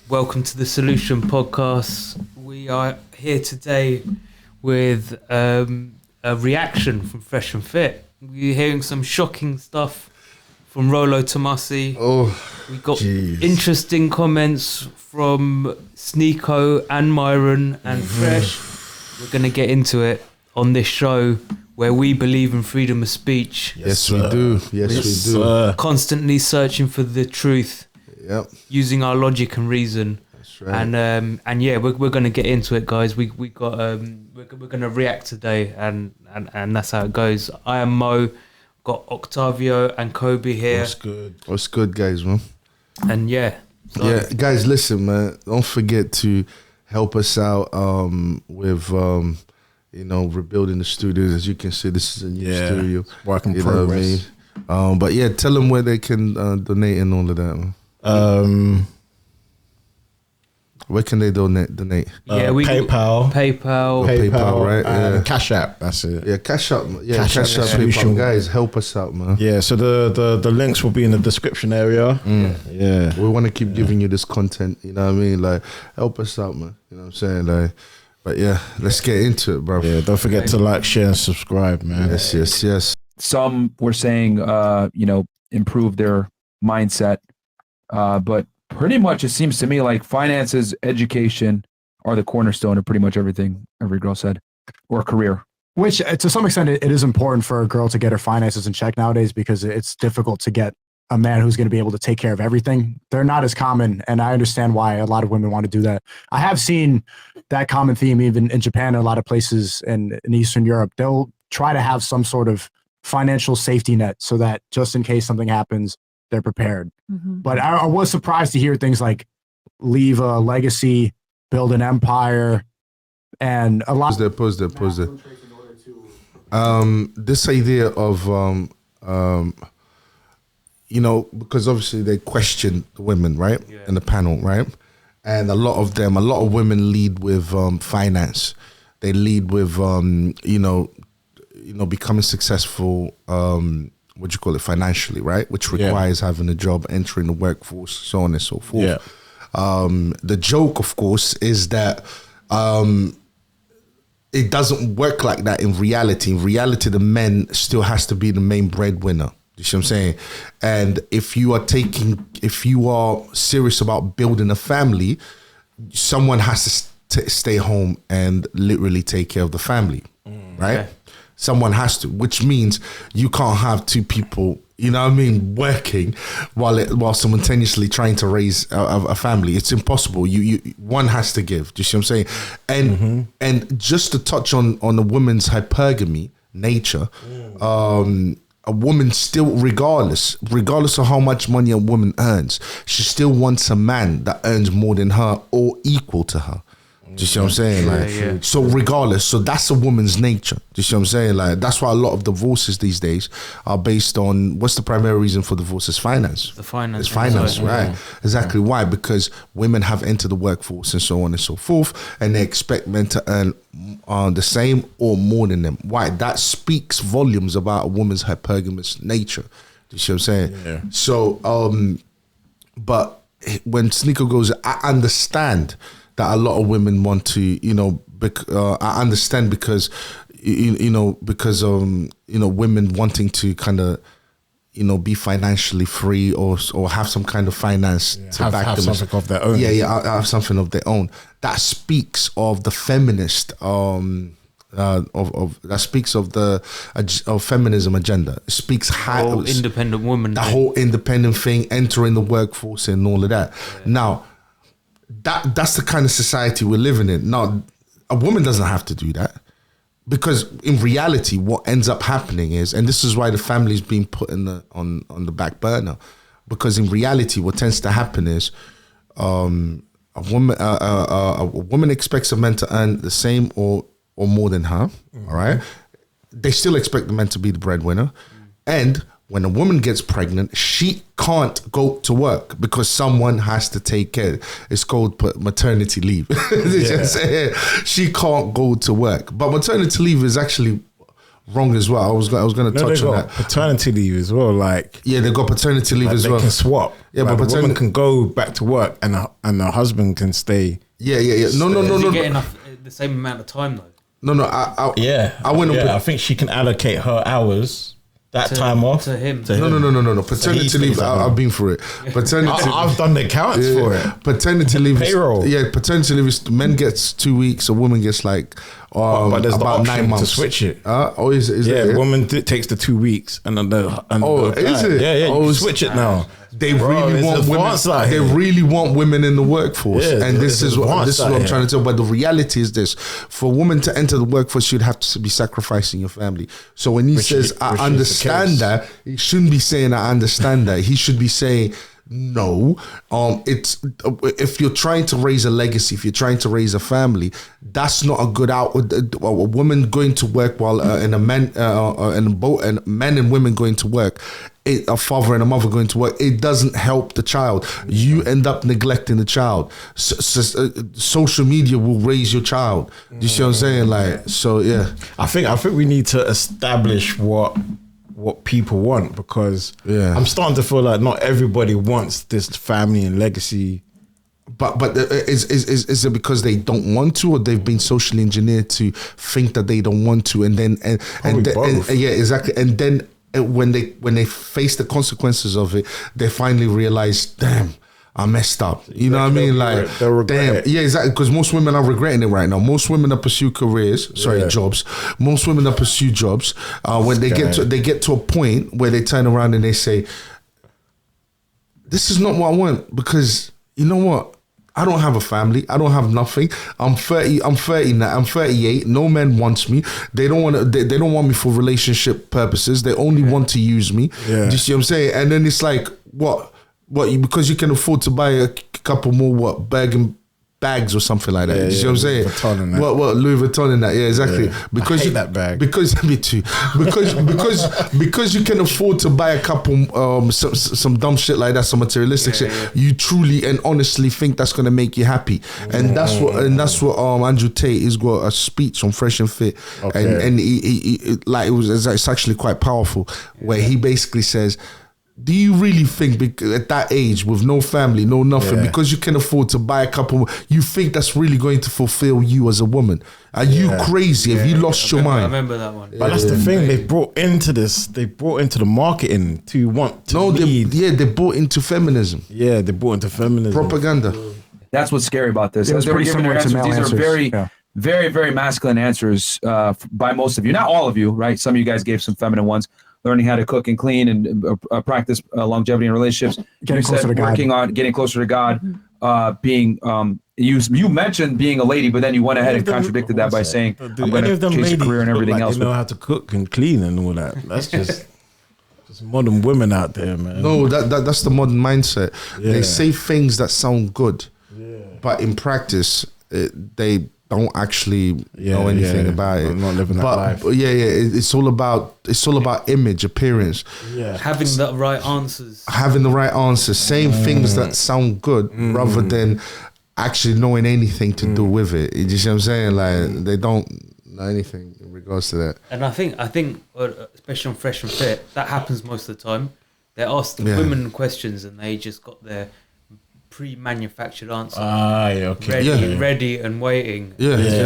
Welcome to the Solution Podcast. We are here today with a reaction from Fresh and Fit. We're hearing some shocking stuff from Rollo Tomassi. We got interesting comments from Sneako and Myron and Fresh. We're going to get into it on this show where we believe in freedom of speech. Yes, we do. Yes, we do. Constantly searching for the truth. Yep. Using our logic and reason. That's right. And yeah, we're going to get into it, guys. We're going to react today, and that's how it goes. I am Mo. Got OCTAVIO and Kobe here. What's good, guys, man? And yeah. Yeah, guys, listen, man. Don't forget to help us out with rebuilding the studios. As you can see, this is a new studio. Work in progress. But yeah, tell them where they can donate and all of that, man. Where can they donate? Yeah, PayPal, right? Yeah. Cash App. That's it. Yeah, Cash App. Yeah, Cash App. PayPal. Guys, help us out, man. Yeah. So the links will be in the description area. Yeah. We want to keep giving you this content. You know what I mean? Like, help us out, man. You know what I'm saying? Like, but yeah, let's get into it, bro. Yeah. Don't forget to like, share, and subscribe, man. Yes. Some were saying, improve their mindset, but pretty much it seems to me like finances, education are the cornerstone of pretty much everything every girl said, or career. Which, to some extent, it is important for a girl to get her finances in check nowadays because it's difficult to get a man who's going to be able to take care of everything. They're not as common, and I understand why a lot of women want to do that. I have seen that common theme even in Japan and a lot of places in Eastern Europe. They'll try to have some sort of financial safety net so that just in case something happens, they're prepared. Mm-hmm. But I was surprised to hear things like leave a legacy, build an empire, and a lot. Pause there. This idea of, because obviously they question the women, right? Yeah. In the panel, right? And a lot of women lead with finance. They lead with, becoming successful, financially, right? Which requires having a job, entering the workforce, so on and so forth. Yeah. The joke, of course, is that it doesn't work like that in reality. In reality, the men still has to be the main breadwinner. You see what I'm saying? And if you are serious about building a family, someone has to stay home and literally take care of the family, right? Okay. Someone has to, which means you can't have two people, working while simultaneously trying to raise a family. It's impossible. You one has to give. Do you see what I'm saying? And just to touch on the woman's hypergamy nature, a woman still, regardless of how much money a woman earns, she still wants a man that earns more than her or equal to her. Do you see what I'm saying? So regardless, so that's a woman's nature. Do you see what I'm saying? Like, that's why a lot of divorces these days are based on, what's the primary reason for divorce? Is finance. The finance. It's finance, right? Yeah. Exactly. Why? Because women have entered the workforce and so on and so forth, and they expect men to earn the same or more than them. Why? That speaks volumes about a woman's hypergamous nature. Do you see what I'm saying? Yeah. So, but when Sneako goes, I understand that a lot of women want to, I understand because women wanting to kind of, be financially free or have some kind of finance to back them. Have something of their own. Have something of their own. That speaks of the feminist, that speaks of the feminism agenda. It speaks how independent woman. The whole independent thing, entering the workforce and all of that. Yeah. Now, that's the kind of society we're living in. Now, a woman doesn't have to do that, because in reality, what ends up happening is, and this is why the family is being put on the back burner, because in reality, what tends to happen is, a woman expects a man to earn the same or more than her. All right, they still expect the man to be the breadwinner, and when a woman gets pregnant, she can't go to work because someone has to take care. It's called maternity leave. She can't go to work. But maternity leave is actually wrong as well. I was going to touch on that. Paternity leave as well. Like, yeah, they got paternity leave as well. They can swap. Yeah, like, but the woman can go back to work and the husband can stay. Yeah. No. Get enough the same amount of time though. No. I went on. I think she can allocate her hours. Time off to him. No. Paternity leave. I've been for it. Paternity. I've done the accounts for it. Paternity leave. Payroll. Paternity leave is men gets 2 weeks. A woman gets like but there's about the 9 months to switch it. Is it? Woman takes the 2 weeks and then is it? Yeah. You can switch it now. They really want women. They really want women in the workforce, and this is what I'm trying to tell. But the reality is this: for a woman to enter the workforce, you'd have to be sacrificing your family. So when he says, "I understand that," he shouldn't be saying, "I understand that." He should be saying, no, it's if you're trying to raise a legacy, if you're trying to raise a family, that's not a good out. A woman going to work while and men and women going to work, a father and a mother going to work, it doesn't help the child. You end up neglecting the child. Social media will raise your child. You see what I'm saying? Like, so yeah. I think we need to establish what people want, because I'm starting to feel like not everybody wants this family and legacy. But is it because they don't want to, or they've been socially engineered to think that they don't want to, and yeah, exactly, and then when they face the consequences of it, they finally realize, damn, I messed up. You know what I mean? Like, damn. Yeah, exactly. Because most women are regretting it right now. Most women that pursue jobs. Most women that pursue jobs, when they get to a point where they turn around and they say, this is not what I want, because you know what? I don't have a family. I don't have nothing. I'm 30. I'm 30 now. I'm 38. No man wants me. They don't want to. They don't want me for relationship purposes. They only want to use me. Yeah. Do you see what I'm saying? And then it's like, what? Because you can afford to buy a couple more bags or something like that. You see what I'm saying? What Louis Vuitton in that? Yeah, exactly. Yeah. Because I hate that bag. Because me too. Because you can afford to buy a couple some dumb shit like that, some materialistic shit. Yeah. You truly and honestly think that's gonna make you happy, and that's what Andrew Tate, he's got a speech on Fresh and Fit, and he like it's actually quite powerful, where he basically says, do you really think at that age with no family, no nothing, because you can afford to buy a couple, you think that's really going to fulfill you as a woman? Are you crazy? Have you lost your mind? I remember that one. But that's the thing, they brought into the marketing to want to lead. They brought into feminism. Yeah, they brought into feminism. Propaganda. That's what's scary about this. As they were giving their answers, these are very, very, very masculine answers by most of you. Not all of you, right? Some of you guys gave some feminine ones. Learning how to cook and clean and practice longevity in relationships. Getting closer to God. Working on getting closer to God. Being you mentioned being a lady, but then you went ahead and contradicted that by saying, I'm going to chase a career and everything else. They know how to cook and clean and all that. That's just modern women out there, man. No, that's the modern mindset. Yeah. They say things that sound good, but in practice, they don't actually know anything about it. I'm not living that life. But it's all about image, appearance. Yeah. Having the right answers. Saying things that sound good rather than actually knowing anything to do with it. You see what I'm saying? Like, they don't know anything in regards to that. And I think especially on Fresh and Fit, that happens most of the time. They ask the women questions and they just got their pre-manufactured answer. Ready and waiting. Just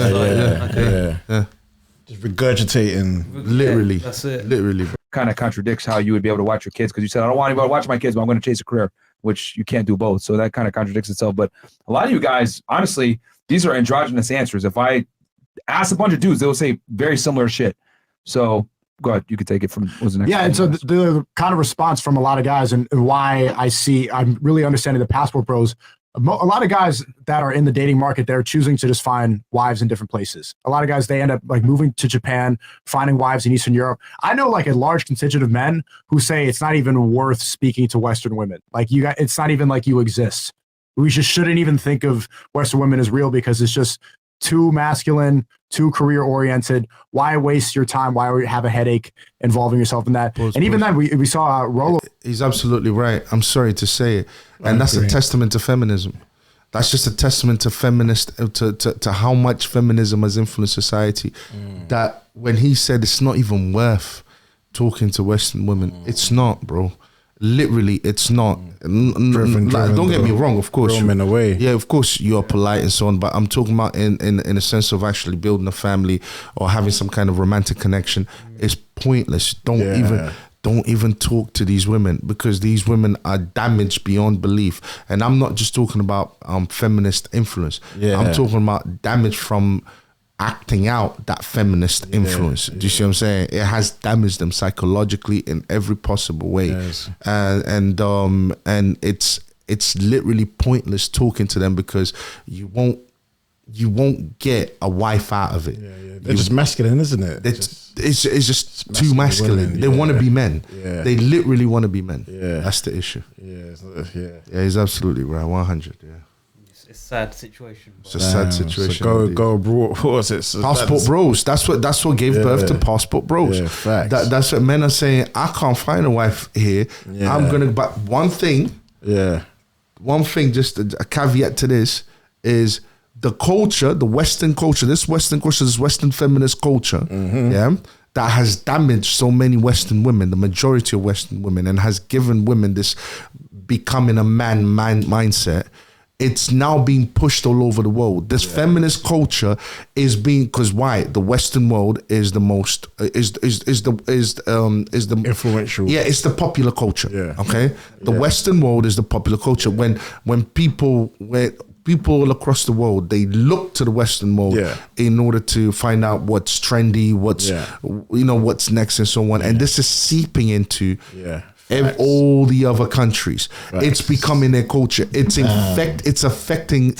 regurgitating. Literally. That's it. Literally. Kind of contradicts how you would be able to watch your kids, because you said, I don't want anybody to watch my kids, but I'm going to chase a career, which you can't do both. So that kind of contradicts itself. But a lot of you guys, honestly, these are androgynous answers. If I ask a bunch of dudes, they'll say very similar shit. So go ahead, you could take it from what's the next one. And so the kind of response from a lot of guys and why I'm really understanding the passport bros. A lot of guys that are in the dating market, they're choosing to just find wives in different places. A lot of guys, they end up like moving to Japan, finding wives in Eastern Europe. I know like a large contingent of men who say it's not even worth speaking to Western women. Like it's not even like you exist. We just shouldn't even think of Western women as real, because it's just too masculine, too career oriented. Why waste your time? Why have a headache involving yourself in that? Even then, we saw Rollo. He's absolutely right. I'm sorry to say it, and that's a testament to feminism. That's just a testament to to how much feminism has influenced society. That when he said it's not even worth talking to Western women, it's not, bro. Literally, it's not. Don't get me wrong, of course. In a way. Yeah, of course you're polite and so on, but I'm talking about in a sense of actually building a family or having some kind of romantic connection. It's pointless. Don't even talk to these women, because these women are damaged beyond belief. And I'm not just talking about feminist influence. I'm talking about damage from acting out that feminist influence. Do you see what I'm saying? It has damaged them psychologically in every possible way. Yes. And it's literally pointless talking to them, because you won't get a wife out of it. They're just masculine, isn't it? It's just too masculine. They want to be men. They literally want to be men. That's the issue. Yeah, he's absolutely right. 100. Yeah. It's a sad situation. It's a sad situation. So go abroad. What was it? So passport bros. That's what gave birth to passport bros. Yeah, facts. That's what men are saying. I can't find a wife here. I'm gonna. But one thing. Just a caveat to this is the culture, the Western culture. This Western feminist culture. That has damaged so many Western women, the majority of Western women, and has given women this becoming a man mindset. It's now being pushed all over the world. This feminist culture is being, because why? The Western world is the most is the influential. Yeah, it's the popular culture. Okay, the Western world is the popular culture. When people all across the world, they look to the Western world in order to find out what's trendy, what's next, and so on. And this is seeping into all the other countries. It's becoming their culture. It's affecting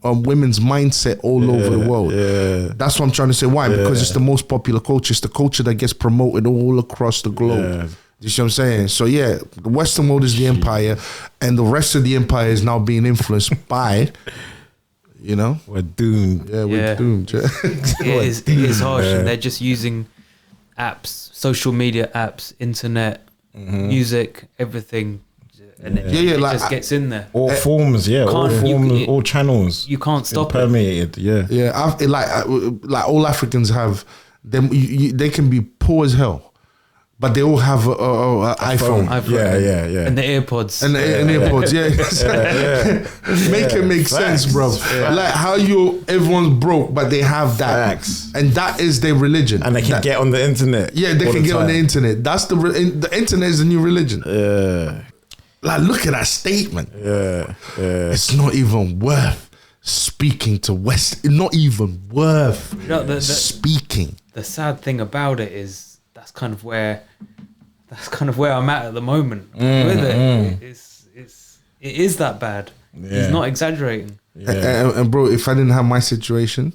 women's mindset all over the world. That's what I'm trying to say. Why? Because it's the most popular culture. It's the culture that gets promoted all across the globe. You see what I'm saying? So the Western world is the empire, and the rest of the empire is now being influenced by, we're doomed. Yeah, we're doomed. It is harsh. And they're just using apps, social media apps, internet, music, everything, and it just gets in there. All forms, all channels. You can't stop permeated, it. Like all Africans have them. They can be poor as hell, but they all have an iPhone. Yeah. And the AirPods. And the AirPods, Make it make sense, bro. Like how everyone's broke, but they have that. Facts. And that is their religion. And they can get on the internet. Yeah, they can get on the internet. That's the internet is the new religion. Like, look at that statement. It's not even worth speaking to West. It's not even worth speaking. The sad thing about it is, that's kind of where I'm at the moment with it. It is that bad. He's not exaggerating. And bro, if I didn't have my situation,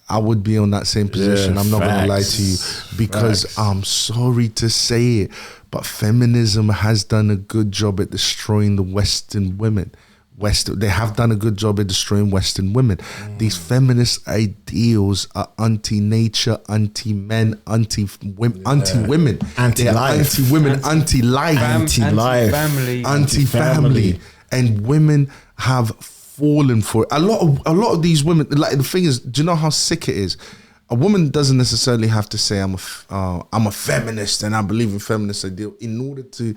I would be on that same position. I'm not gonna lie to you, because I'm sorry to say it, but feminism has done a good job at destroying the Western women. They have done a good job at destroying Western women. These feminist ideals are anti-nature, anti-men, anti-women, anti-life, anti-women, anti-life, anti-family, and women have fallen for it. A lot of these women, like, the thing is, do you know how sick it is? A woman doesn't necessarily have to say I'm a feminist and I believe in feminist ideal in order to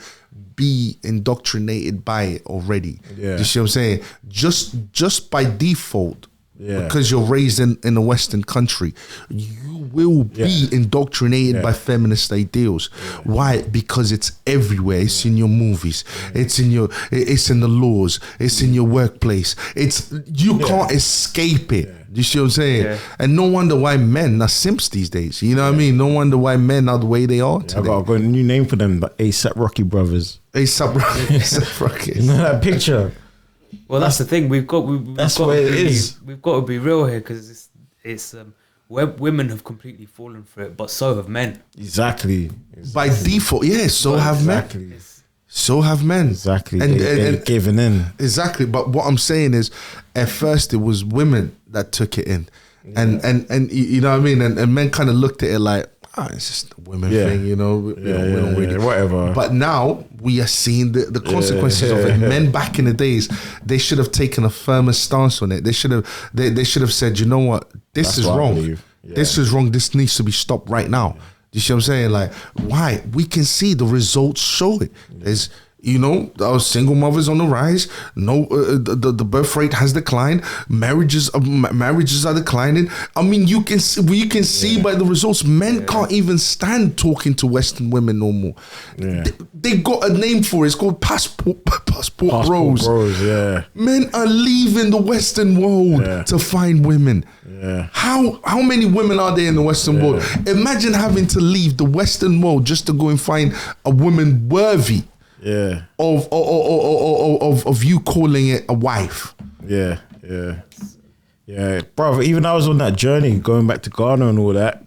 be indoctrinated by it already. You see what I'm saying? Just by default, because you're raised in a Western country, you will be indoctrinated by feminist ideals. Why? Because it's everywhere. It's in your movies. It's in the laws. It's in your workplace. You can't escape it. You see what I'm saying? And no wonder why men are simps these days. You know what I mean? No wonder why men are the way they are today. I've got a new name for them, the A$AP Rocky brothers. A$AP Rocky. You know that picture? Well, that's the thing. We've got to be real here, because women have completely fallen for it, but so have men. Exactly. By default, so have men. So have men. Exactly. And they're giving in. Exactly. But what I'm saying is, at first it was women that took it in. And you know what I mean? And men kind of looked at it like, it's just a women thing, you know. We don't really, whatever. But now we are seeing the consequences of it. Men back in the days, they should have taken a firmer stance on it. They should have said, you know what, this is wrong. This is wrong. This needs to be stopped right now. You see what I'm saying? Like, why? We can see the results show it. There's, you know, our single mothers on the rise. No, the birth rate has declined. Marriages are declining. I mean, you can see by the results. Men can't even stand talking to Western women no more. They got a name for it. It's called passport bros. Yeah. Men are leaving the Western world to find women. Yeah. How many women are there in the Western world? Imagine having to leave the Western world just to go and find a woman worthy. Yeah. Of you calling it a wife. Yeah. Bro, even I was on that journey going back to Ghana and all that,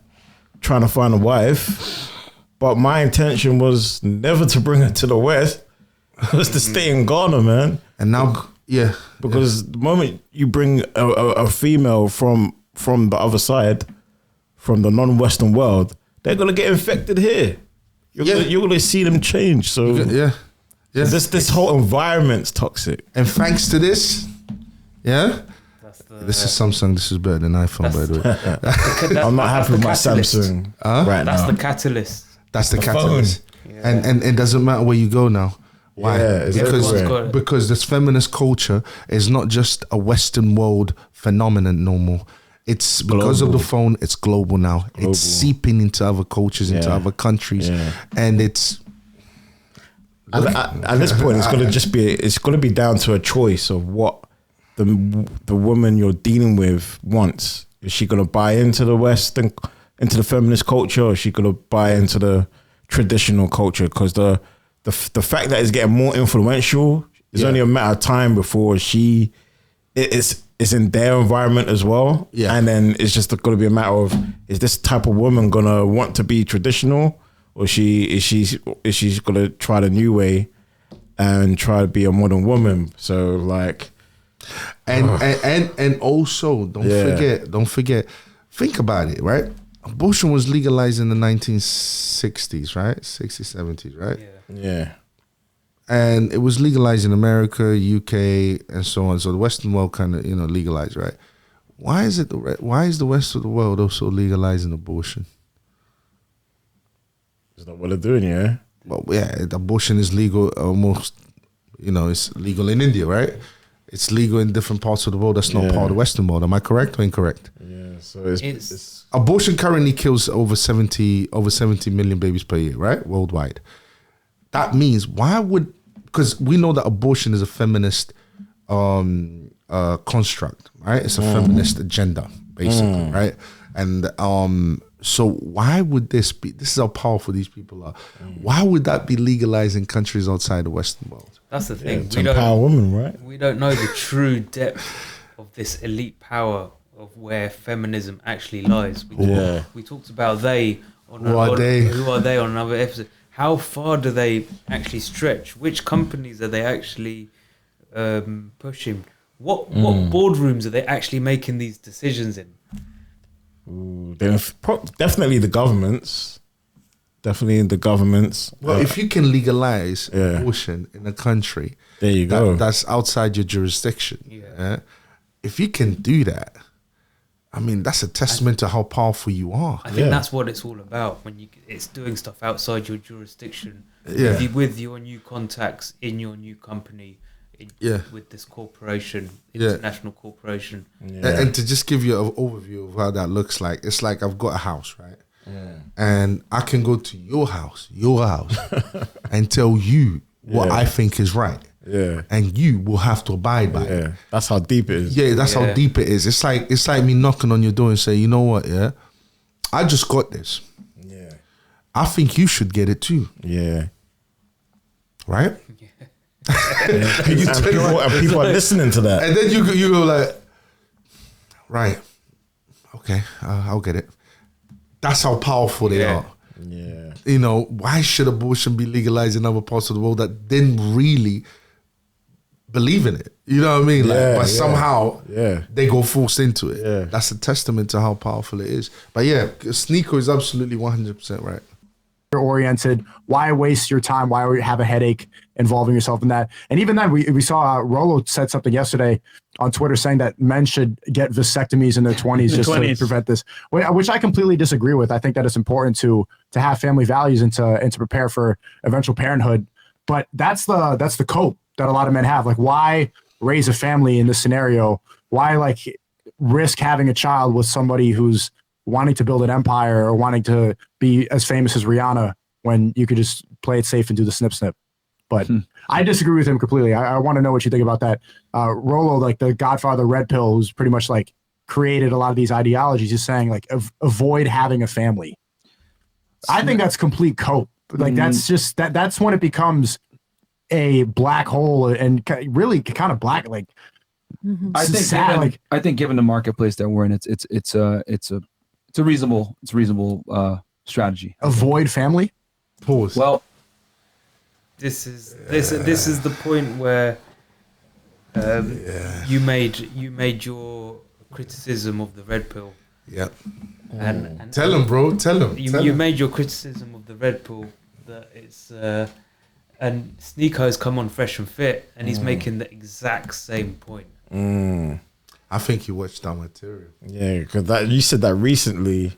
trying to find a wife. But my intention was never to bring her to the West. It was to stay in Ghana, man. And now, because the moment you bring a female from the other side, from the non-Western world, they're gonna get infected here. You're gonna see them change. So this whole environment's toxic. And thanks to this, this is Samsung. This is better than iPhone, by the way. I'm not happy with my Samsung right now. That's the catalyst. That's the catalyst. And it doesn't matter where you go now. Why? Because this feminist culture is not just a Western world phenomenon no more. It's because of the phone, it's global now. It's seeping into other cultures, into other countries. And it's... At this point, it's gonna be down to a choice of what the woman you're dealing with wants. Is she gonna buy into the Western, into the feminist culture, or is she gonna buy into the traditional culture? Because the fact that it's getting more influential is only a matter of time before it's in their environment as well. Yeah. And then it's just going to be a matter of, is this type of woman going to want to be traditional, or is she going to try the new way and try to be a modern woman? So like, and also don't forget, think about it, right? Abortion was legalized in the 1960s, right? 60s, 70s, right? Yeah. And it was legalized in America, UK, and so on. So the Western world kind of, legalized, right? Why is the rest of the world also legalizing abortion? Is that what they're doing, yeah? Well, yeah, abortion is legal almost, it's legal in India, right? It's legal in different parts of the world that's not part of the Western world. Am I correct or incorrect? Yeah, so it's abortion currently kills over 70 million babies per year, right? Worldwide. That means because we know that abortion is a feminist construct, right? It's a feminist agenda, basically, right? And so why would this is how powerful these people are. Why would that be legalized in countries outside the Western world? That's the thing. To empower women, right? We don't know the true depth of this elite power of where feminism actually lies. We talked about who are they on another episode. How far do they actually stretch? Which companies are they actually pushing? What boardrooms are they actually making these decisions in? Definitely the governments. Well, if you can legalize abortion in a country, there you go. That's outside your jurisdiction. Yeah. If you can do that, I mean, that's a testament to how powerful you are. I think that's what it's all about. When it's doing stuff outside your jurisdiction, with your new contacts in your new company, with this corporation, international corporation. Yeah. And to just give you an overview of how that looks like, it's like I've got a house, right? Yeah. And I can go to your house, and tell you what I think is right. Yeah. And you will have to abide by it. That's how deep it is. Yeah, that's how deep it is. It's like me knocking on your door and say, you know what, I just got this. Yeah. I think you should get it too. Yeah. Right? And people are listening to that. And then you go like, right, okay, I'll get it. That's how powerful they are. Yeah. Why should abortion be legalized in other parts of the world that didn't really believe in it? You know what I mean? But somehow Yeah. they go forced into it. Yeah. That's a testament to how powerful it is. But yeah, Sneako is absolutely 100% right. Oriented. Why waste your time? Why have a headache involving yourself in that? And even then, we saw Rollo said something yesterday on Twitter saying that men should get vasectomies in their 20s just to prevent this, which I completely disagree with. I think that it's important to have family values and to prepare for eventual parenthood. But that's the cope that a lot of men have. Like, why raise a family in this scenario? Why like risk having a child with somebody who's wanting to build an empire or wanting to be as famous as Rihanna when you could just play it safe and do the snip? But I disagree with him completely. I want to know what you think about that. Rollo, like the Godfather Red Pill, who's pretty much like created a lot of these ideologies, is saying like avoid having a family. I think that's complete cope. Like that's just that's when it becomes a black hole and really kind of black. Like I think sad, I think given the marketplace that we're in, it's a reasonable strategy. Avoid family. Pause. Well, this is the point where you made your criticism of the red pill. Yep. And tell him, bro. Tell him. You made your criticism of the red pill that it's and Sneako's come on Fresh and Fit and he's making the exact same point. I think you watched that material. Yeah, because you said that recently,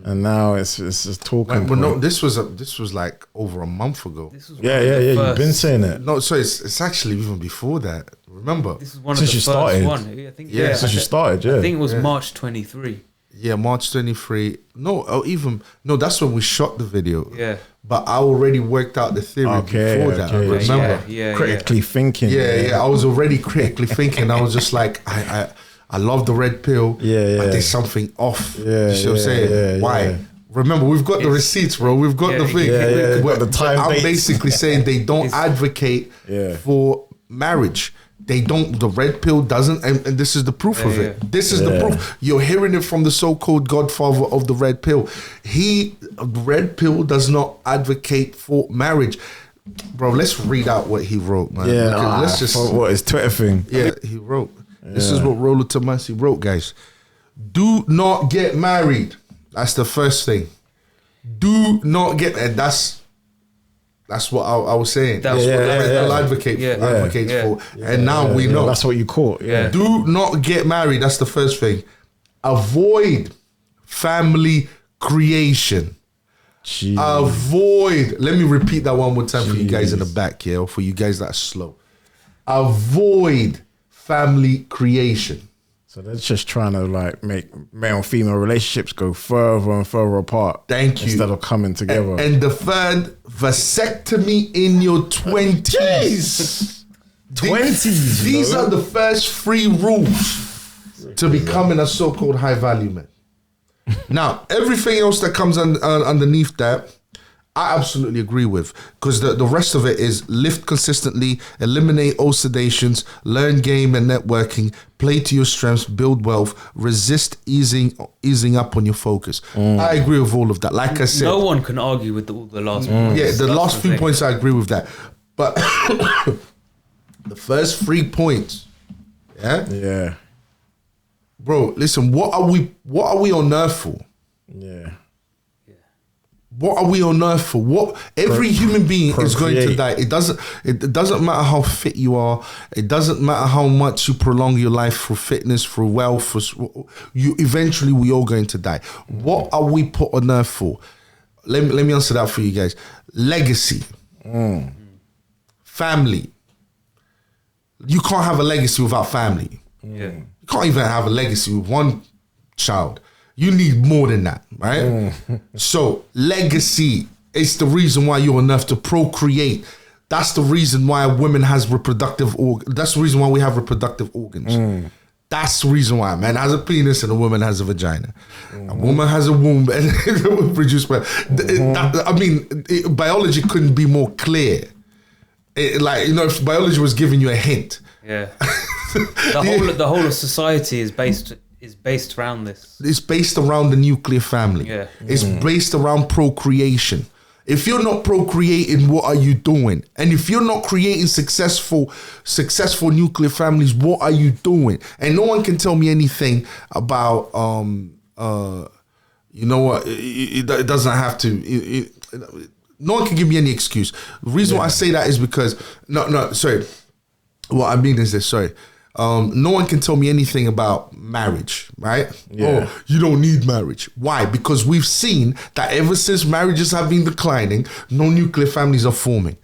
and now it's just talking. Well, no, this was like over a month ago. This was Yeah. You've been saying it. No, so it's actually even before that. Remember? This is one Since of the you first started. one. I think, Since you started, yeah. I think it was March 23. Yeah, March 23. No, that's when we shot the video. Yeah. But I already worked out the theory before that. I remember. Critically thinking. Yeah. I was already critically thinking. I was just like, I love the red pill. But there's something off. You see what I'm saying? Why? Yeah. Remember, we've got the receipts, bro. We've got the thing. The time I'm dates. basically saying they don't advocate for marriage. They don't. The red pill doesn't, and this is the proof of it. This is the proof. You're hearing it from the so-called godfather of the red pill. Red pill does not advocate for marriage, bro. Let's read out what he wrote, man. Yeah, let's just what his Twitter thing. Yeah, he wrote. This is what Rollo Tomassi wrote, guys. Do not get married. That's the first thing. Do not get, and that's what I was saying. That's what I'll advocate for. And now we know. That's what you caught. Yeah. Do not get married. That's the first thing. Avoid family creation. Jeez. Avoid. Let me repeat that one more time for you guys in the back, or for you guys that are slow. Avoid family creation. So they're just trying to like make male and female relationships go further and further apart. Thank you. Instead of coming together. And the third, vasectomy in your 20s. 20s. These are the first 3 rules to becoming a so-called high value man. Now, everything else that comes underneath that, I absolutely agree with, because the rest of it is lift consistently, eliminate all sedations, learn game and networking, play to your strengths, build wealth, resist easing up on your focus. I agree with all of that. Like I said, no one can argue with all the last points. Yeah, the last few points I agree with that. But the first 3 points, Yeah. bro, listen, what are we on earth for? Yeah. What are we on earth for? What every human being is going to die. It doesn't matter how fit you are. It doesn't matter how much you prolong your life for fitness, for wealth. Eventually we all going to die. What are we put on earth for? Let me answer that for you guys. Legacy, family. You can't have a legacy without family. Yeah. You can't even have a legacy with one child. You need more than that, right? So legacy is the reason why you're on earth, to procreate. That's the reason why a woman has reproductive organs. That's the reason why we have reproductive organs. That's the reason why a man has a penis and a woman has a vagina. A woman has a womb and produce sperm. Biology couldn't be more clear. If biology was giving you a hint. Yeah. The whole of society is based around this. It's based around the nuclear family. Yeah. It's based around procreation. If you're not procreating, what are you doing? And if you're not creating successful nuclear families, what are you doing? And no one can tell me anything about, you know what, it doesn't have to, no one can give me any excuse. The reason why I say that is because, sorry. What I mean is this, no one can tell me anything about marriage, right? Yeah. Oh, you don't need marriage. Why? Because we've seen that ever since marriages have been declining, no nuclear families are forming.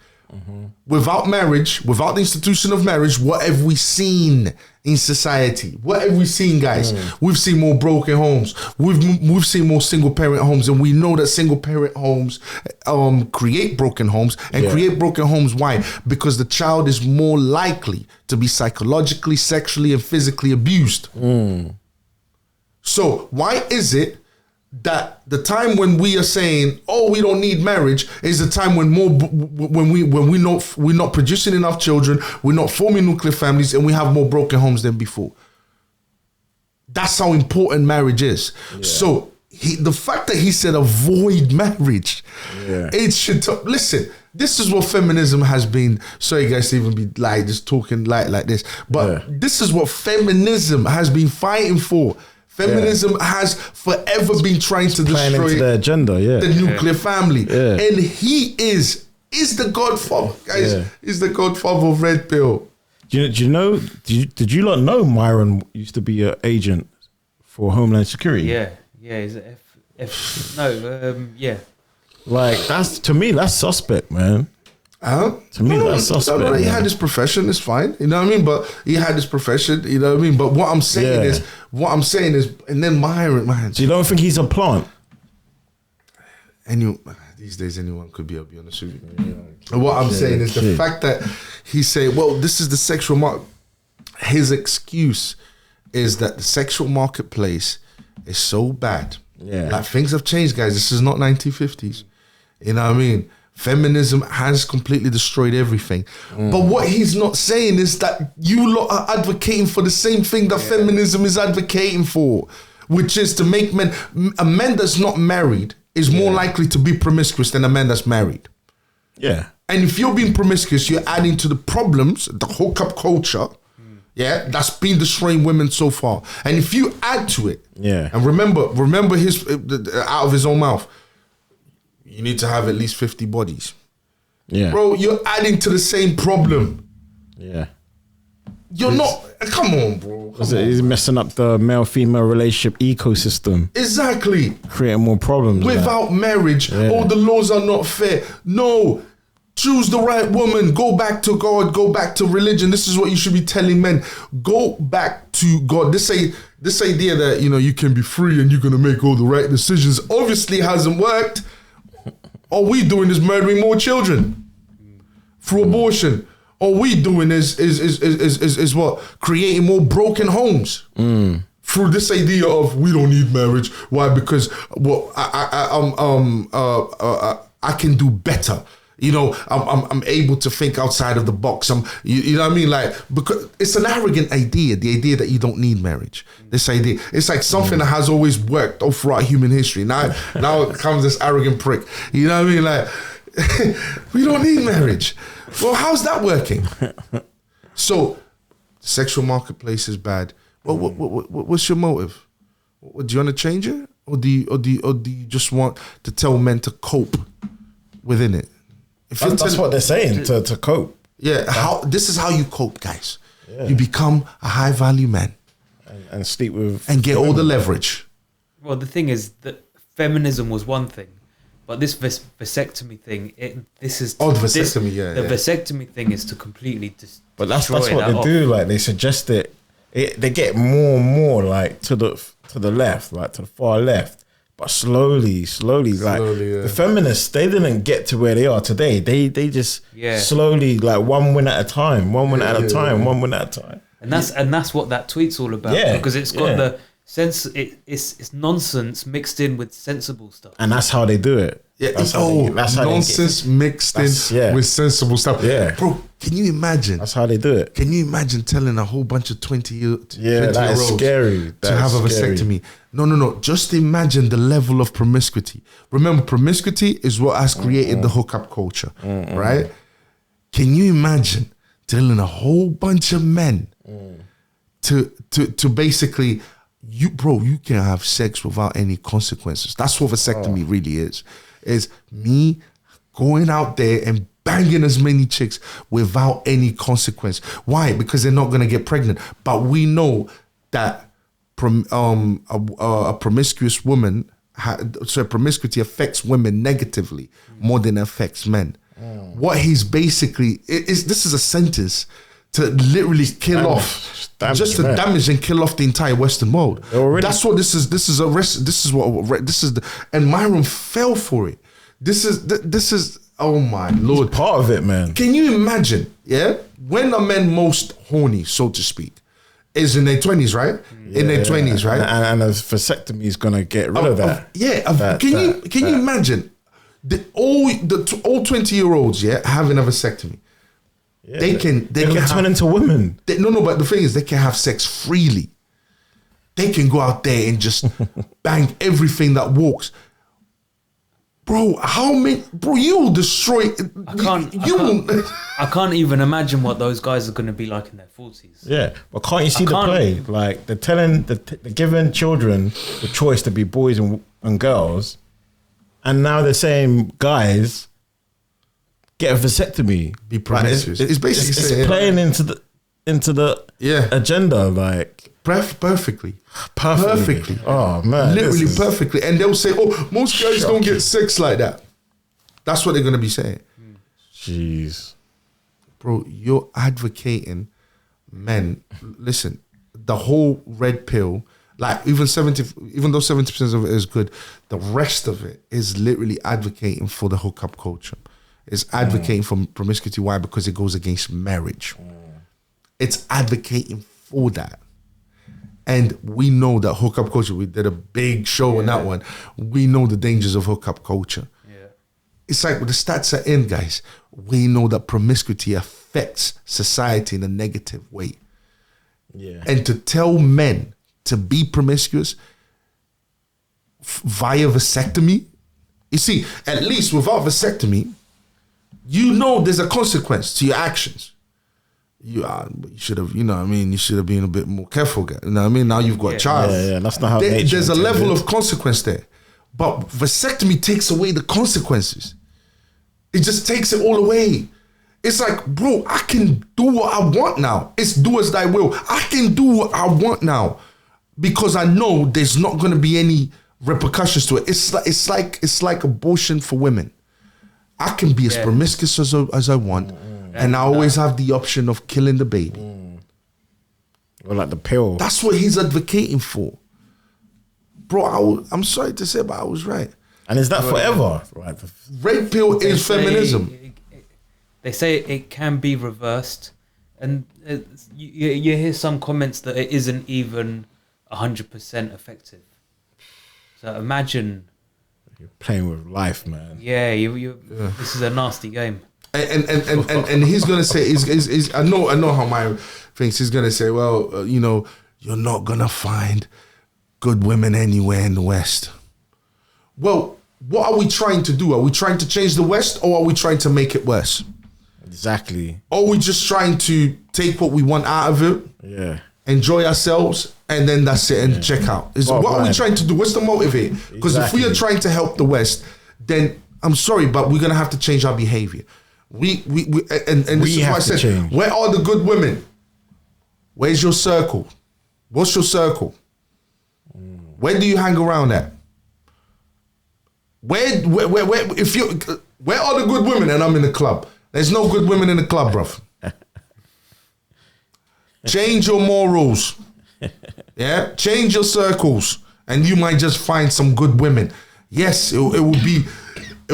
Without marriage, without the institution of marriage, what have we seen in society? What have we seen, guys? We've seen more broken homes. We've seen more single parent homes, and we know that single parent homes create broken homes and create broken homes. Why? Because the child is more likely to be psychologically, sexually, and physically abused. So why is it that the time when we are saying, "Oh, we don't need marriage," is the time when we're not producing enough children, we're not forming nuclear families, and we have more broken homes than before? That's how important marriage is. So the fact that he said avoid marriage, it should listen. This is what feminism has been. Sorry, guys, to even be like just talking like this, but this is what feminism has been fighting for. Feminism has forever been trying to destroy the agenda, the nuclear family. And he is the godfather, guys. Is the godfather of Red Pill. Did you not know Myron used to be an agent for Homeland Security? Yeah, he's a Like, to me, that's suspect, man. To me, that's suspect. He had his profession, it's fine. You know what I mean? But he had his profession, you know what I mean? But what I'm saying is, and then Myron, man. So you don't think he's a plant? These days, anyone could be, I'll be honest with you. And what I'm saying is the fact that he said, well, this is the sexual market. His excuse is that the sexual marketplace is so bad. Like, things have changed, guys. This is not 1950s. You know what I mean? Feminism has completely destroyed everything. But what he's not saying is that you lot are advocating for the same thing that feminism is advocating for, which is to make a man that's not married is more likely to be promiscuous than a man that's married. Yeah. And if you're being promiscuous, you're adding to the problems, the hookup culture, that's been destroying women so far. And if you add to it, and remember his out of his own mouth, you need to have at least 50 bodies. Bro, you're adding to the same problem. You're not, come on, bro. He's messing up the male-female relationship ecosystem. Exactly. Creating more problems. Without marriage, the laws are not fair. No, choose the right woman. Go back to God. Go back to religion. This is what you should be telling men. Go back to God. This idea that, you can be free and you're going to make all the right decisions obviously hasn't worked. All we doing is murdering more children through abortion. All we doing is what? Creating more broken homes through this idea of we don't need marriage. Why? Because I can do better. I'm able to think outside of the box. You know what I mean? Like, because it's an arrogant idea, the idea that you don't need marriage. This idea, it's like something that has always worked all throughout human history. Now comes this arrogant prick. You know what I mean? Like, we don't need marriage. Well, how's that working? So, sexual marketplace is bad. Well, what's your motive? Do you want to change it, or do you just want to tell men to cope within it? That's what they're saying, to cope. Yeah, this is how you cope, guys. You become a high value man and sleep with and get all the leverage. Well, the thing is that feminism was one thing, but this vasectomy thing, the vasectomy thing is to completely destroy. But that's what they do. Like, they suggest it. They get more and more like to the left, like to the far left. But slowly, the feminists, they didn't get to where they are today. They just slowly, like, one win at a time. And that's what that tweet's all about. Because it's got it's nonsense mixed in with sensible stuff. And that's how they do it. Yeah, That's how nonsense mixed in with sensible stuff. Yeah. Bro, can you imagine? That's how they do it. Can you imagine telling a whole bunch of 20-year-olds that is scary. to have a vasectomy? No. Just imagine the level of promiscuity. Remember, promiscuity is what has created the hookup culture, right? Can you imagine telling a whole bunch of men to basically, you can have sex without any consequences? That's what vasectomy really is. Is me going out there and banging as many chicks without any consequence. Why? Because they're not going to get pregnant. But we know that a promiscuous woman, promiscuity affects women negatively more than it affects men. What he's basically, this is a sentence to literally kill off, damage and kill off the entire Western world. That's what this is. And Myron fell for it. This is. Oh my Lord! It's part of it, man. Can you imagine? Yeah, when are men most horny, so to speak, is in their 20s, right? In their 20s, right? And a vasectomy is gonna get rid of that. Can you imagine all 20-year-olds, having a vasectomy? Yeah, they can turn into women. But the thing is, they can have sex freely. They can go out there and just bang everything that walks. Bro, you will destroy. I can't even imagine what those guys are going to be like in their 40s. Yeah, but can't you see the play? Like they're giving children the choice to be boys and girls, and now they're saying guys get a vasectomy. Be promiscuous. It's basically playing into the agenda, like perfectly. Oh man, literally perfectly. And they'll say, "Oh, most guys don't get sex like that." That's what they're gonna be saying. Jeez, bro, you're advocating men. Listen, the whole red pill, like even though 70% of it is good, the rest of it is literally advocating for the hookup culture. It's advocating for promiscuity. Why? Because it goes against marriage. It's advocating for that. And we know that hookup culture, we did a big show on that one. We know the dangers of hookup culture. Yeah. It's like, the stats are in, guys. We know that promiscuity affects society in a negative way. Yeah. And to tell men to be promiscuous via vasectomy, you see, at least without vasectomy, you know there's a consequence to your actions. You should have, you should have been a bit more careful. You know what I mean? Now you've got a child. Yeah, that's not how nature there's a level of consequence there. But vasectomy takes away the consequences. It just takes it all away. It's like, bro, I can do what I want now. It's do as thy will. I can do what I want now because I know there's not going to be any repercussions to it. It's like abortion for women. I can be as promiscuous as I want. And I always have the option of killing the baby. Or like the pill. That's what he's advocating for. Bro, I'm sorry to say, but I was right. And is that forever? Right. Red pill is feminism. They say it can be reversed. And you hear some comments that it isn't even 100% effective. So imagine... You're playing with life, man. Yeah, this is a nasty game. And he's gonna say, I know how Myron thinks. He's gonna say, well, you're not gonna find good women anywhere in the West. Well, what are we trying to do? Are we trying to change the West, or are we trying to make it worse? Exactly. Or are we just trying to take what we want out of it? Yeah. Enjoy ourselves, and then that's it, and check out. What are we trying to do? What's the motive here? Because if we are trying to help the West, then I'm sorry, but we're gonna have to change our behavior. And this is why I said, change. Where are the good women? Where's your circle? What's your circle? Where do you hang around at? Where are the good women? And I'm in the club. There's no good women in the club, bruv. Change your morals. Yeah, change your circles, and you might just find some good women. Yes, it will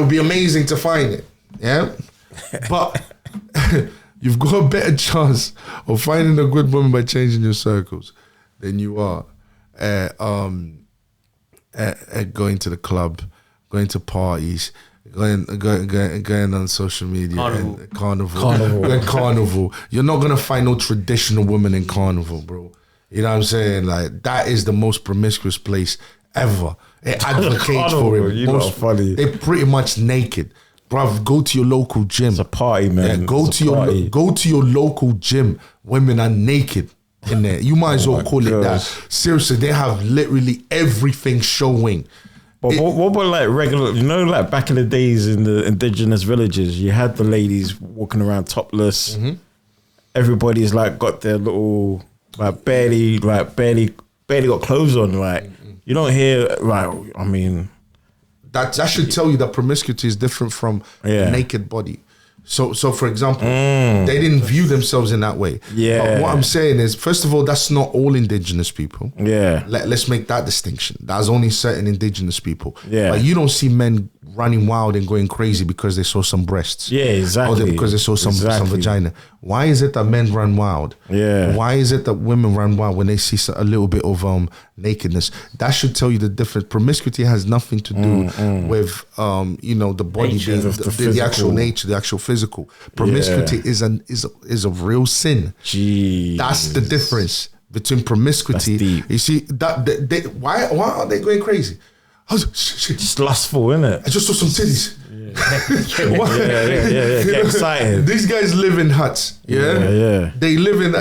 be amazing to find it. Yeah. But you've got a better chance of finding a good woman by changing your circles than you are going to the club, going to parties, going on social media, carnival. You're not gonna find no traditional woman in carnival, bro. You know what I'm saying? Like, that is the most promiscuous place ever. It advocates for it. You know, funny. They're pretty much naked. Bruv, go to your local gym. It's a party, man. Yeah, go to your local gym. Women are naked in there. You might as well call it that. Seriously, they have literally everything showing. But what about like regular, you know, like back in the days in the indigenous villages, you had the ladies walking around topless. Mm-hmm. Everybody's like got their little, like barely got clothes on. Like, you don't hear, like, I mean. That should tell you that promiscuity is different from a naked body. So for example, they didn't view themselves in that way. Yeah. But what I'm saying is, first of all, that's not all indigenous people. Yeah. Let's make that distinction. That's only certain indigenous people. Yeah. But you don't see men running wild and going crazy because they saw some breasts. Yeah, exactly. Or because they saw some vagina. Why is it that men run wild? Yeah. Why is it that women run wild when they see a little bit of nakedness? That should tell you the difference. Promiscuity has nothing to do with the body, the actual nature, the actual physical. Promiscuity is a real sin. Jeez. That's the difference between promiscuity. You see that why are they going crazy? Just lustful, isn't it? I just saw some titties. Yeah. Get excited. These guys live in huts. Yeah. They live in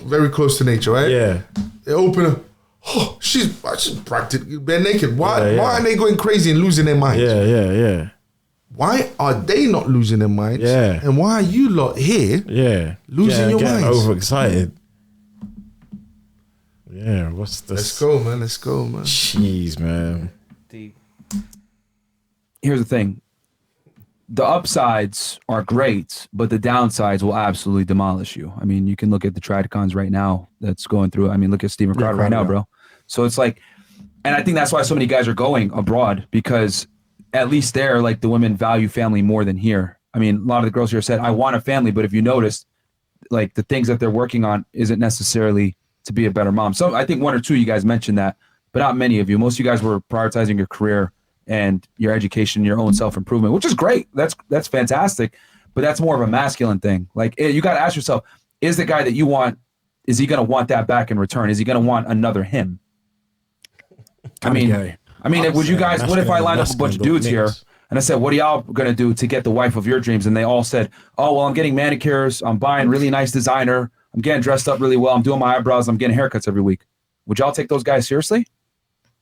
very close to nature, right? Yeah. They open up. Oh, she's practically bare naked. Why are they going crazy and losing their minds? Yeah. Why are they not losing their minds? Yeah. And why are you lot here? Yeah. Losing your minds. Overexcited. Yeah. What's this? Let's go, man. Jeez, man. Here's the thing. The upsides are great, but the downsides will absolutely demolish you. I mean, you can look at the Tradcons right now that's going through. I mean, look at Stephen Crowder right now, bro. So it's like, and I think that's why so many guys are going abroad, because at least there, like, the women value family more than here. I mean, a lot of the girls here said, I want a family, but if you noticed, like, the things that they're working on isn't necessarily to be a better mom. So I think one or two of you guys mentioned that, but not many of you. Most of you guys were prioritizing your career and your education, your own self-improvement, which is great. That's fantastic, but that's more of a masculine thing. Like, you got to ask yourself, is the guy that you want, is he going to want that back in return? Is he going to want another him? I mean, would you guys, what if I lined up a bunch of dudes here and I said, what are y'all going to do to get the wife of your dreams? And they all said, oh, well, I'm getting manicures. I'm buying really nice designer. I'm getting dressed up really well. I'm doing my eyebrows. I'm getting haircuts every week. Would y'all take those guys seriously?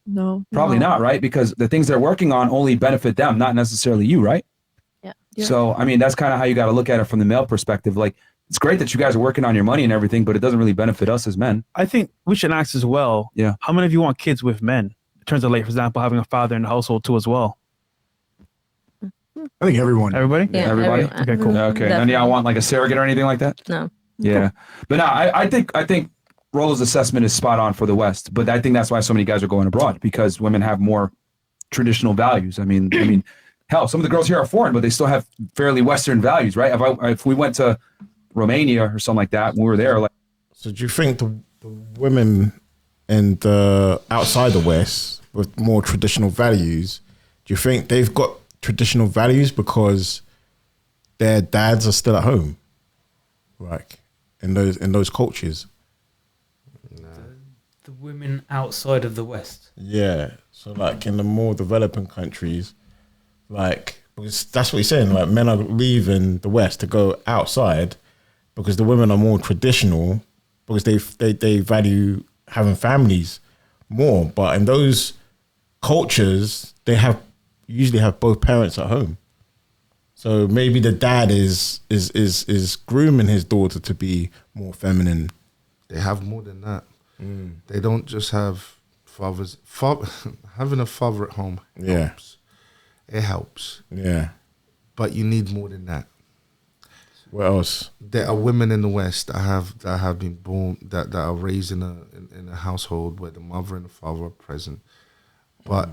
No. Probably not, right? Because the things they're working on only benefit them, not necessarily you, right? Yeah. So, I mean, that's kind of how you got to look at it from the male perspective. Like, it's great that you guys are working on your money and everything, but it doesn't really benefit us as men. I think we should ask as well. Yeah. How many of you want kids with men? In terms of, like, for example, having a father in the household too as well. I think everyone. Everybody? Yeah, Everybody? everyone. Okay, cool. Okay. And y'all want like a surrogate or anything like that? No. Yeah. But no, I think Rollo's assessment is spot on for the West, but I think that's why so many guys are going abroad, because women have more traditional values. I mean, hell, some of the girls here are foreign, but they still have fairly Western values, right? If we went to Romania or something like that, when we were there, like. So do you think the women in the outside the West with more traditional values, do you think they've got traditional values because their dads are still at home, like in those cultures? The women outside of the West. Yeah. So like in the more developing countries, like, because that's what he's saying, like men are leaving the West to go outside because the women are more traditional, because they value having families more. But in those cultures, they usually have both parents at home. So maybe the dad is grooming his daughter to be more feminine. They have more than that. They don't just have fathers. Having a father at home helps. It helps. Yeah. But you need more than that. What else? There are women in the West that have been born, that are raised in a household where the mother and the father are present, but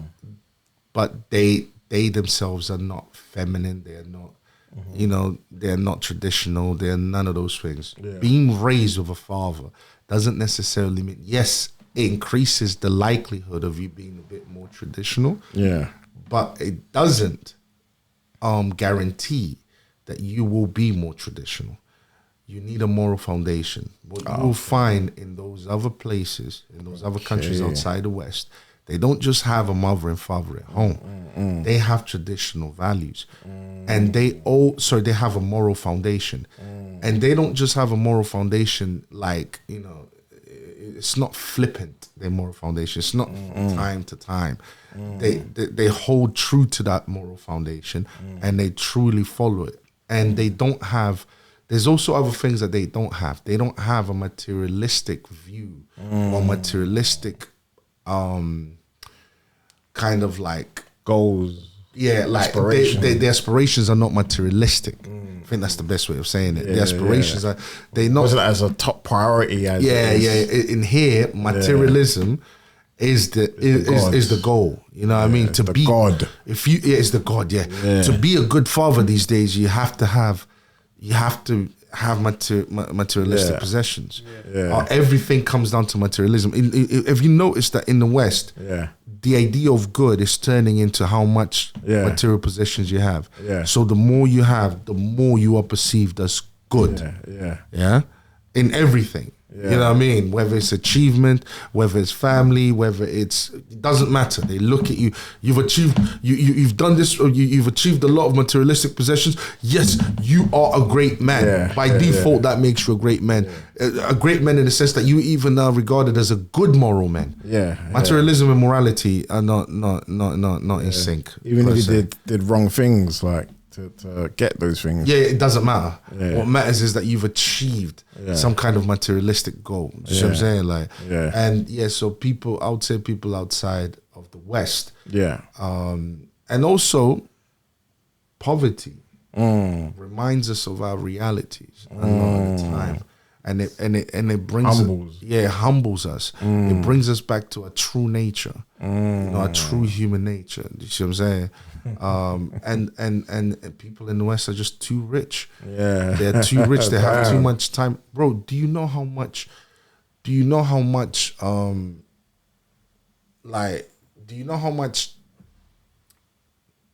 they themselves are not feminine. They are not, they're not traditional. They're none of those things. Yeah. Being raised with a father doesn't necessarily mean, yes, it increases the likelihood of you being a bit more traditional. Yeah. But it doesn't guarantee that you will be more traditional. You need a moral foundation. What you will find in those other places, in those other countries outside the West, they don't just have a mother and father at home. They have traditional values. And they have a moral foundation. And they don't just have a moral foundation like, you know, it's not flippant, their moral foundation. It's not from time to time. They hold true to that moral foundation and they truly follow it. And they don't have, there's also other things that they don't have. They don't have a materialistic view or materialistic kind of like goals. Yeah, like the aspirations are not materialistic. I think that's the best way of saying it. The aspirations are they not wasn't as a top priority. As in here, materialism is the goal. You know what I mean? To be God. If you it's the God. To be a good father these days, you have to have materialistic possessions. Everything comes down to materialism. If you notice that in the West, the idea of good is turning into how much material possessions you have. So the more you have, the more you are perceived as good. In everything. You know what I mean? Whether it's achievement, whether it's family, whether it doesn't matter. They look at you. You've achieved. You've done this. Or you've achieved a lot of materialistic possessions. Yes, you are a great man. By default, that makes you a great man. A great man in the sense that you even are regarded as a good moral man. Materialism and morality are not in sync. Even if you did wrong things, like to get those things. It doesn't matter. What matters is that you've achieved some kind of materialistic goal. You see what I'm saying? Like, and so people, I would say people outside of the West. And also poverty reminds us of our realities a lot of the time. And it brings humbles us. It brings us back to a true nature, a true human nature. You see what I'm saying? And people in the West are just too rich. They're too rich. They have too much time, bro. Do you know how much? Do you know how much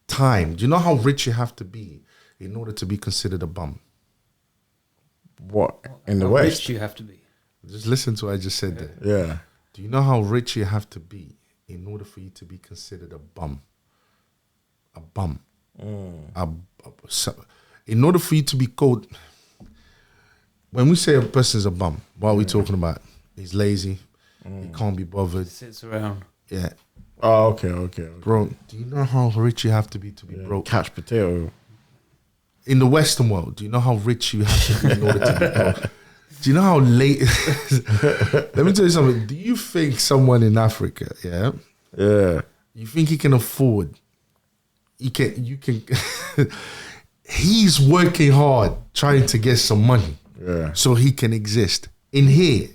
time? Do you know how rich you have to be in order to be considered a bum? What in the How West? rich you have to be. Just listen to what I just said there. Do you know how rich you have to be in order for you to be considered a bum? A bum. In order for you to be called, when we say a person's a bum, what are we talking about? He's lazy. He can't be bothered. Sits around. Oh, okay. Bro, do you know how rich you have to be broke? Couch potato. In the Western world, do you know how rich you have to be in order to be broke? Do you know how late? Let me tell you something. Do you think someone in Africa, you think he can afford? You can. He's working hard trying to get some money, so he can exist. In here,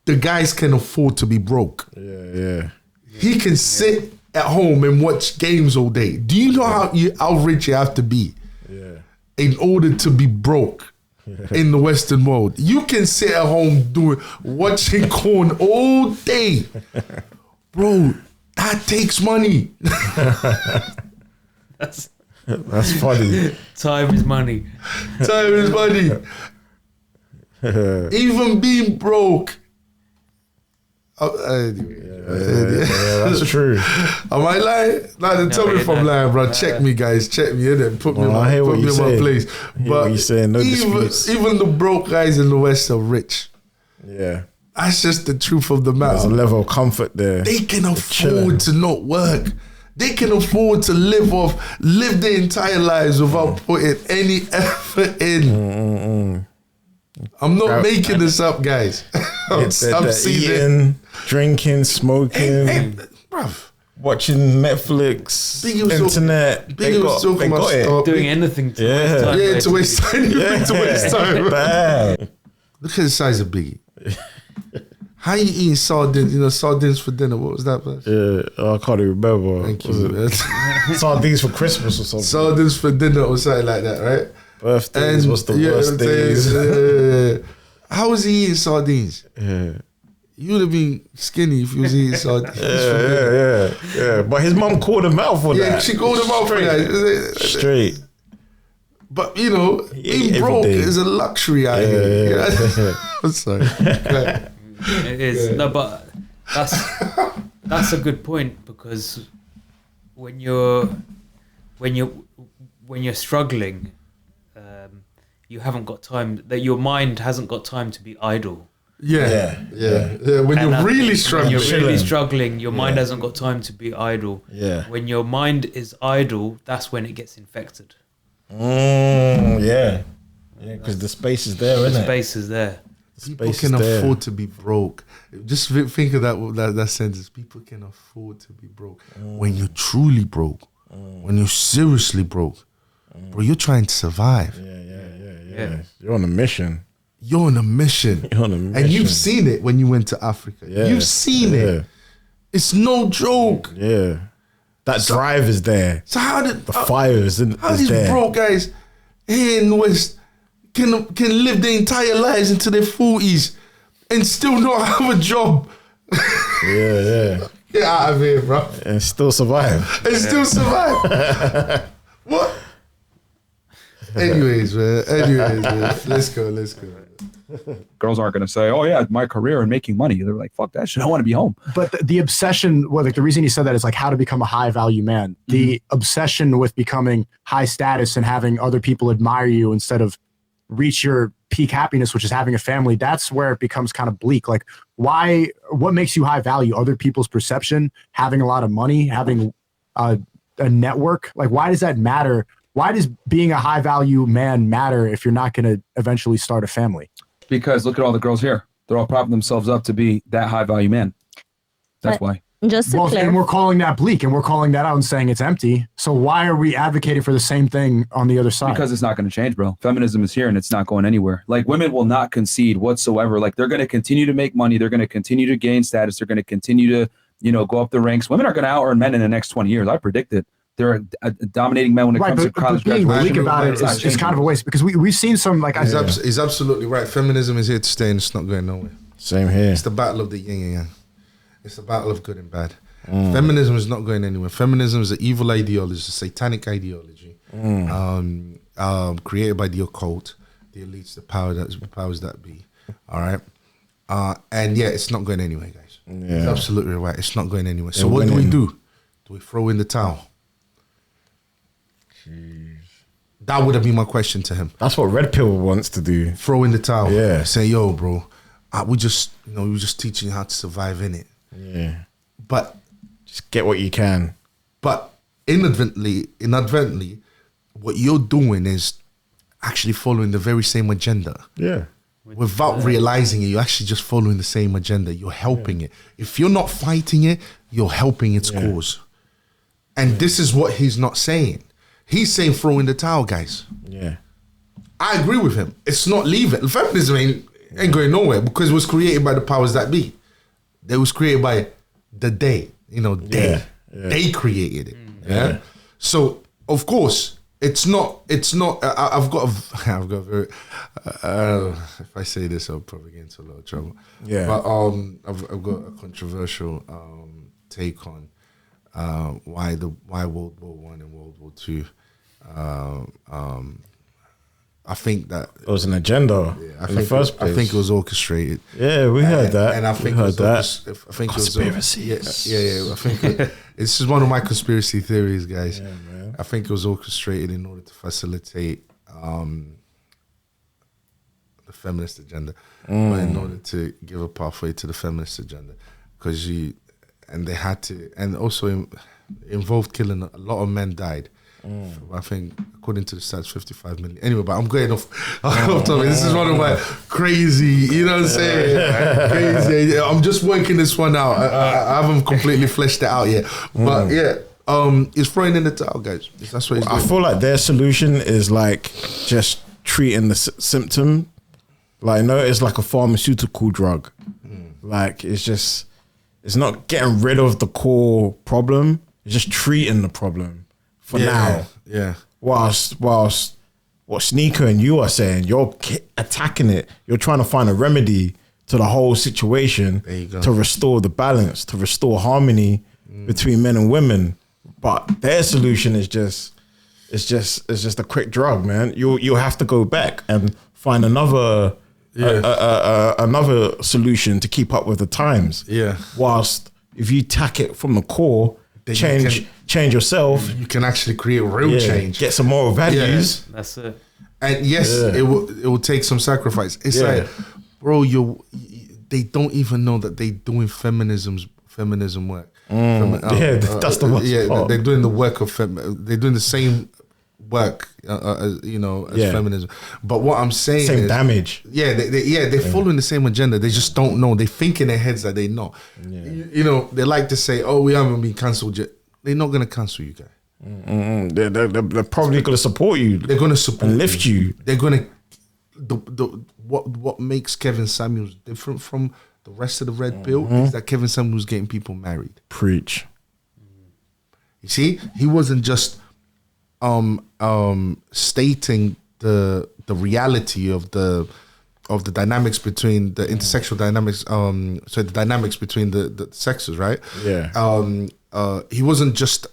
the guys can afford to be broke. He can sit at home and watch games all day. Do you know how rich you have to be in order to be broke in the Western world? You can sit at home watching corn all day. Bro, that takes money. That's funny. Time is money. Time is money. Even being broke. That's true. Am I lying? Nah, tell me if I'm lying, bro. Check me, guys. Check me in and put me in my place. But even the broke guys in the West are rich. That's just the truth of the matter. There's a level of comfort there. They can afford to not work. They can afford to live their entire lives without putting any effort in. I'm not making this up, guys. I'm eating, drinking, smoking, watching Netflix, internet. They got it. Doing anything to waste time. Yeah, to waste time. To waste time. Look at the size of Biggie. How you eating sardines? Sardines for dinner. What was that? I can't even remember. Thank you, man. Sardines for Christmas or something. Sardines for dinner or something like that, right? Birthdays was the worst days. How was he eating sardines? You would have been skinny if you was eating sardines. Yeah. But his mum called him out for that. Yeah, she called him out for that. Straight. But you know, being every broke day. is a luxury out here. You know? I'm sorry. It is. No, but that's a good point, because when you're struggling, you haven't got time. That your mind hasn't got time to be idle. Yeah. When you're really struggling, your mind hasn't got time to be idle. Yeah. When your mind is idle, that's when it gets infected. Yeah, because the space is there, isn't it? Space is there. people can afford to be broke. Just think of that sentence. People can afford to be broke. When you're truly broke, when you're seriously broke, bro, you're trying to survive. Yeah. You're on a mission. You're on a mission. And you've seen it when you went to Africa. Yeah. You've seen it. It's no joke. Yeah. That drive is there. So how did the fire is there? How these broke guys here in the West can live their entire lives into their 40s and still not have a job? Yeah. Get out of here, bro. And still survive. What? Anyways, man. Let's go. Girls aren't going to say, oh yeah, my career and making money. They're like, fuck that shit, I want to be home. But the obsession, well, like the reason he said that is like how to become a high value man. The obsession with becoming high status and having other people admire you instead of reach your peak happiness, which is having a family, that's where it becomes kind of bleak. Like what makes you high value? Other people's perception, having a lot of money, having a network. Like, why does that matter? Why does being a high value man matter if you're not going to eventually start a family? Because look at all the girls here. They're all propping themselves up to be that high value man. That's why. Just to and we're calling that bleak and we're calling that out and saying it's empty. So why are we advocating for the same thing on the other side? Because it's not going to change, bro. Feminism is here and it's not going anywhere. Like, women will not concede whatsoever. Like, they're going to continue to make money. They're going to continue to gain status. They're going to continue to, go up the ranks. Women are going to out-earn men in the next 20 years. I predict it. They're dominating men when it comes to college being graduation. bleak about it is kind of a waste, because we've seen some, like, He's absolutely right. Feminism is here to stay and it's not going nowhere. Same here. It's the battle of the yin and yang. It's the battle of good and bad. Feminism is not going anywhere. Feminism is an evil ideology, a satanic ideology, created by the occult, the elites, the powers that be. All right, and it's not going anywhere, guys. Yeah. It's absolutely right. It's not going anywhere. So what do we do? Do we throw in the towel? Jeez. That would have been my question to him. That's what Red Pill wants to do. Throw in the towel. Yeah. Say, yo, bro, we just teaching you how to survive in it. Yeah. But just get what you can. But inadvertently, what you're doing is actually following the very same agenda. Yeah. Without realizing it, you're actually just following the same agenda. You're helping it. If you're not fighting it, you're helping its cause. And this is what he's not saying. He's saying throw in the towel, guys. Yeah. I agree with him. It's not leaving. Feminism ain't going nowhere because it was created by the powers that be. It was created by the they. They. They created it. Yeah. So of course it's not. I've got a very. If I say this, I'll probably get into a lot of trouble. Yeah. But I've got a controversial take on why World War I and World War II. I think that it was an agenda in the first place. I think it was orchestrated. Yeah, we heard that. And I think we heard that. I think Conspiracies. I think this is one of my conspiracy theories, guys. Yeah, man. I think it was orchestrated in order to facilitate the feminist agenda, but in order to give a pathway to the feminist agenda, because they had to, and also involved killing a lot of men died. I think according to the stats, 55 million. Anyway, but I'm going off topic. This is one of my crazy, you know what I'm saying? Crazy. I'm just working this one out. I haven't completely fleshed it out yet. But it's throwing in the towel, guys. That's what it's doing. I feel like their solution is like just treating the symptom. Like, no, it's like a pharmaceutical drug. Like, it's not getting rid of the core problem. It's just treating the problem. For now, whilst what Sneako and you are saying, you're attacking it. You're trying to find a remedy to the whole situation There you go. to restore the balance, to restore harmony between men and women. But their solution is just a quick drug, man. You'll have to go back and find another another solution to keep up with the times. Yeah. Whilst if you tack it from the core, Then change yourself, You can actually create real change. get some moral values. That's it. And yes, it will take some sacrifice. It's like, bro, they don't even know that they doing feminism work. That's the worst part. They're doing the work of they're doing the same work, as feminism. But what I'm saying Same is, damage. they're following the same agenda. They just don't know. They think in their heads that they know. Yeah. They like to say, "Oh, we haven't been cancelled yet." They're not gonna cancel you guys. They're probably going to support you. They're gonna support and lift you. They're gonna. What makes Kevin Samuels different from the rest of the Red Pill is that Kevin Samuels getting people married. Preach. You see, he wasn't just stating the reality of the dynamics between the intersexual dynamics. The dynamics between the sexes, right? Yeah. He wasn't just,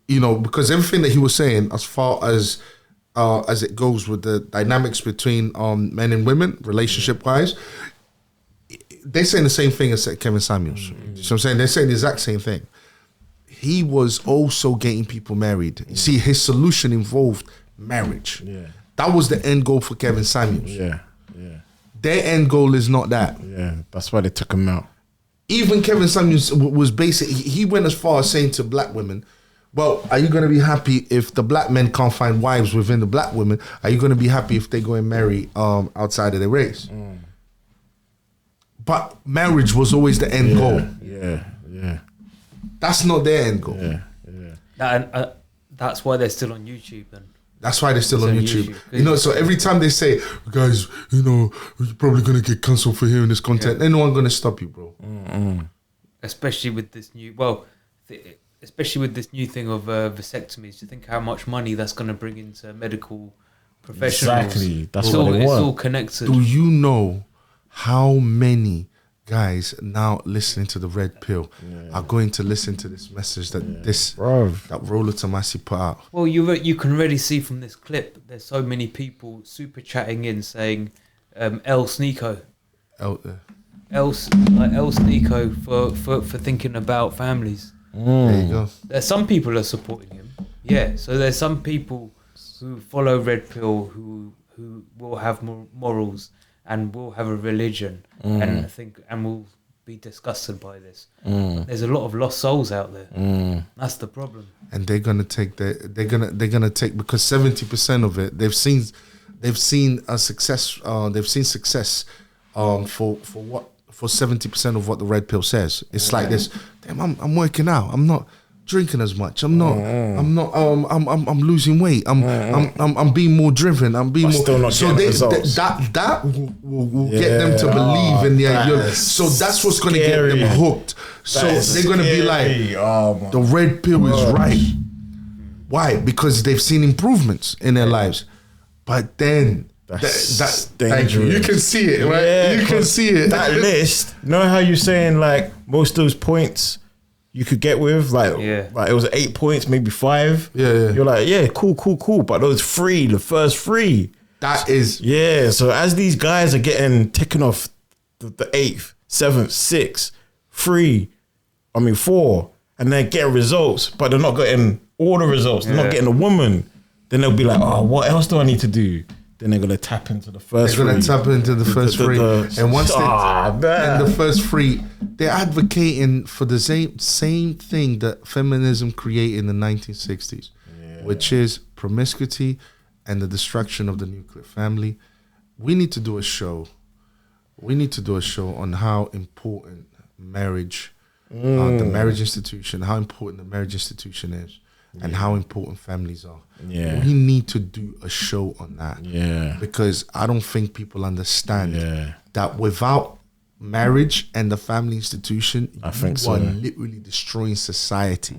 because everything that he was saying, as far as it goes with the dynamics between men and women, relationship wise, they're saying the same thing as Kevin Samuels. You know what I'm saying? They're saying the exact same thing. He was also getting people married. You see, his solution involved marriage. Yeah. That was the end goal for Kevin Samuels. Yeah. Their end goal is not that. Yeah. That's why they took him out. Even Kevin Samuels was basically, he went as far as saying to black women, well, are you going to be happy if the black men can't find wives within the black women? Are you going to be happy if they go and marry outside of their race? But marriage was always the end goal. Yeah. That's not their end goal. That's why they're still on YouTube then. That's why they're still on YouTube. YouTube. So every time they say, guys, you're probably going to get cancelled for hearing this content, ain't no one going to stop you, bro. Especially with this new, especially with this new thing of vasectomies. Do you think how much money that's going to bring into medical professionals? Exactly. That's what they It's want. all connected. Do you know how many guys now listening to the Red Pill are going to listen to this message that that Rollo Tomassi put out? Well, you can already see from this clip, there's so many people super chatting in saying, El Sneako. El Sneako for thinking about families. There you go. There's some people are supporting him. Yeah, so there's some people who follow Red Pill who will have morals and will have a religion and will be disgusted by this. There's a lot of lost souls out there. That's the problem. And they're gonna take they're gonna take, because 70% of it they've seen a success. They've seen success for 70% of what the Red Pill says. It's like this. Damn, I'm working out. I'm not drinking as much. I'm losing weight. I'm being more driven. I'm being more. Still not so results. that will get them to believe in the idea. So that's what's going to get them hooked. So they're going to be like, the Red Pill is right. Why? Because they've seen improvements in their lives. But then that's dangerous. You can see it, right? Yeah, you can see it. That list. Know how you're saying like most of those points you could get with like it was 8 points, maybe 5. Yeah. You're like, cool. But those 3, the first 3, that is So as these guys are getting taken off the 8th, 7th, 6th, 3, 4, and they're getting results, but they're not getting all the results. They're not getting a woman. Then they'll be like, oh, what else do I need to do? Then they're gonna tap into the first. They're gonna tap into the first 3, and once and the first 3, they're advocating for the same thing that feminism created in the 1960s, which is promiscuity and the destruction of the nuclear family. We need to do a show. On how important marriage, the marriage institution, how important the marriage institution is. And how important families are. Yeah. We need to do a show on that. Yeah. Because I don't think people understand that without marriage and the family institution, you are literally destroying society.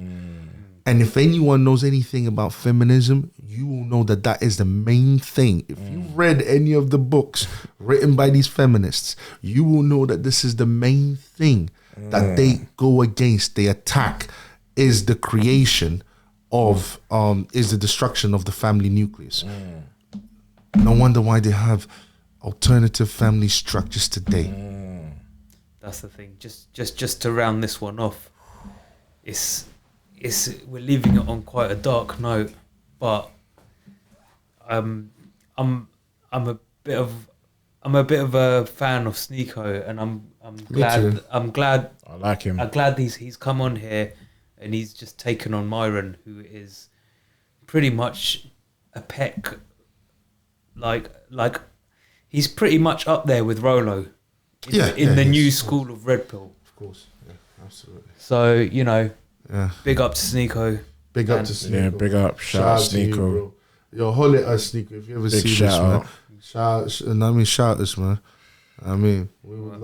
And if anyone knows anything about feminism, you will know that that is the main thing. If you read any of the books written by these feminists, you will know that this is the main thing that they go against, they attack, is the creation of, is the destruction of the family nucleus. No wonder why they have alternative family structures today. That's the thing. Just to round this one off, it's we're leaving it on quite a dark note, but I'm a bit of a fan of Sneako, and I'm glad I like him. I'm glad he's come on here and he's just taken on Myron, who is pretty much a peck like he's pretty much up there with Rollo in the new school of Red Pill. Of course, yeah, absolutely. So, you know, Yeah. big up to Sneako. Big up to Sneako. Yeah, big up. Shout out to you, Sneako. bro. Yo, holler at us, Sneako, if you ever Big see shout this, man. out. Shout us, man. I mean, we would love